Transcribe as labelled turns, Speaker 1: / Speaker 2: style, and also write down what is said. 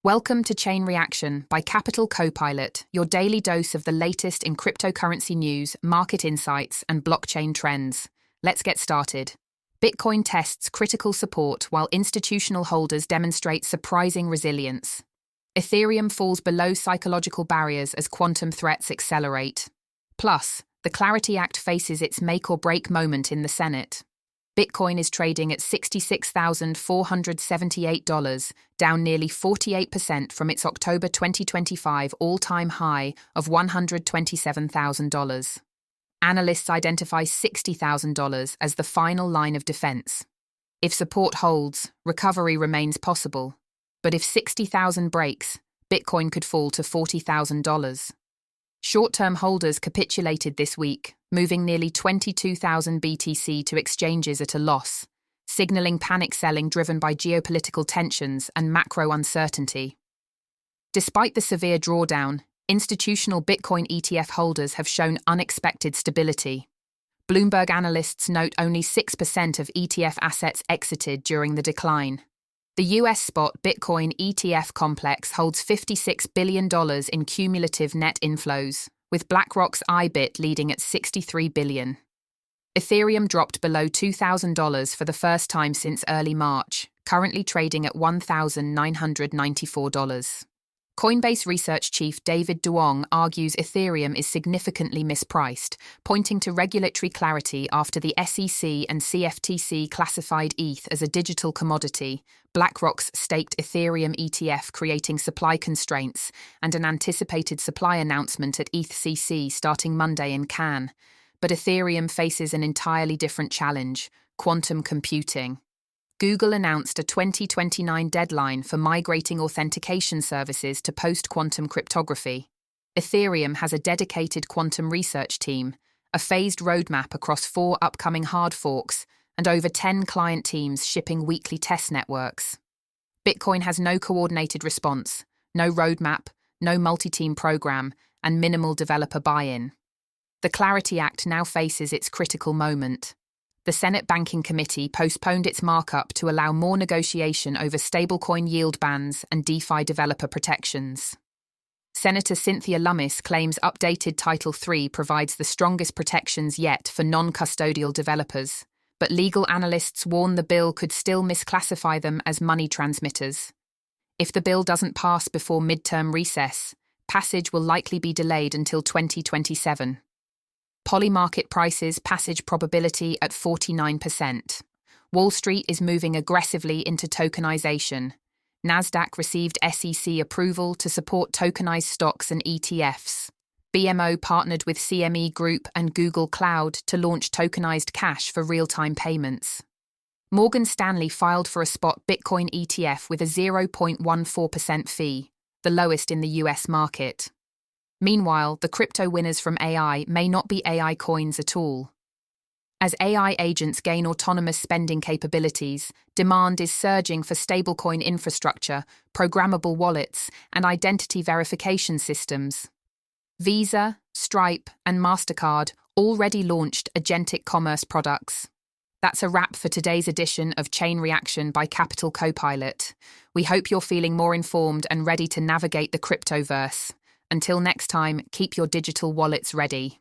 Speaker 1: Welcome to Chain Reaction by Capital Copilot, your daily dose of the latest in cryptocurrency news, market insights, and blockchain trends. Let's get started. Bitcoin tests critical support while institutional holders demonstrate surprising resilience. Ethereum falls below psychological barriers as quantum threats accelerate. Plus, the Clarity Act faces its make-or-break moment in the Senate. Bitcoin is trading at $66,478, down nearly 48% from its October 2025 all-time high of $127,000. Analysts identify $60,000 as the final line of defense. If support holds, recovery remains possible. But if 60,000 breaks, Bitcoin could fall to $40,000. Short-term holders capitulated this week, moving nearly 22,000 BTC to exchanges at a loss, signaling panic selling driven by geopolitical tensions and macro uncertainty. Despite the severe drawdown, institutional Bitcoin ETF holders have shown unexpected stability. Bloomberg analysts note only 6% of ETF assets exited during the decline. The US spot Bitcoin ETF complex holds $56 billion in cumulative net inflows, with BlackRock's IBIT leading at $63 billion. Ethereum dropped below $2,000 for the first time since early March, currently trading at $1,994. Coinbase research chief David Duong argues Ethereum is significantly mispriced, pointing to regulatory clarity after the SEC and CFTC classified ETH as a digital commodity, BlackRock's staked Ethereum ETF creating supply constraints, and an anticipated supply announcement at ETHCC starting Monday in Cannes. But Ethereum faces an entirely different challenge: quantum computing. Google announced a 2029 deadline for migrating authentication services to post-quantum cryptography. Ethereum has a dedicated quantum research team, a phased roadmap across 4 upcoming hard forks, and over 10 client teams shipping weekly test networks. Bitcoin has no coordinated response, no roadmap, no multi-team program, and minimal developer buy-in. The Clarity Act now faces its critical moment. The Senate Banking Committee postponed its markup to allow more negotiation over stablecoin yield bans and DeFi developer protections. Senator Cynthia Lummis claims updated Title III provides the strongest protections yet for non-custodial developers, but legal analysts warn the bill could still misclassify them as money transmitters. If the bill doesn't pass before midterm recess, passage will likely be delayed until 2027. Polymarket prices passage probability at 49%. Wall Street is moving aggressively into tokenization. Nasdaq received SEC approval to support tokenized stocks and ETFs. BMO partnered with CME Group and Google Cloud to launch tokenized cash for real-time payments. Morgan Stanley filed for a spot Bitcoin ETF with a 0.14% fee, the lowest in the US market. Meanwhile, the crypto winners from AI may not be AI coins at all. As AI agents gain autonomous spending capabilities, demand is surging for stablecoin infrastructure, programmable wallets, and identity verification systems. Visa, Stripe, and MasterCard already launched agentic commerce products. That's a wrap for today's edition of Chain Reaction by Capital Copilot. We hope you're feeling more informed and ready to navigate the cryptoverse. Until next time, keep your digital wallets ready.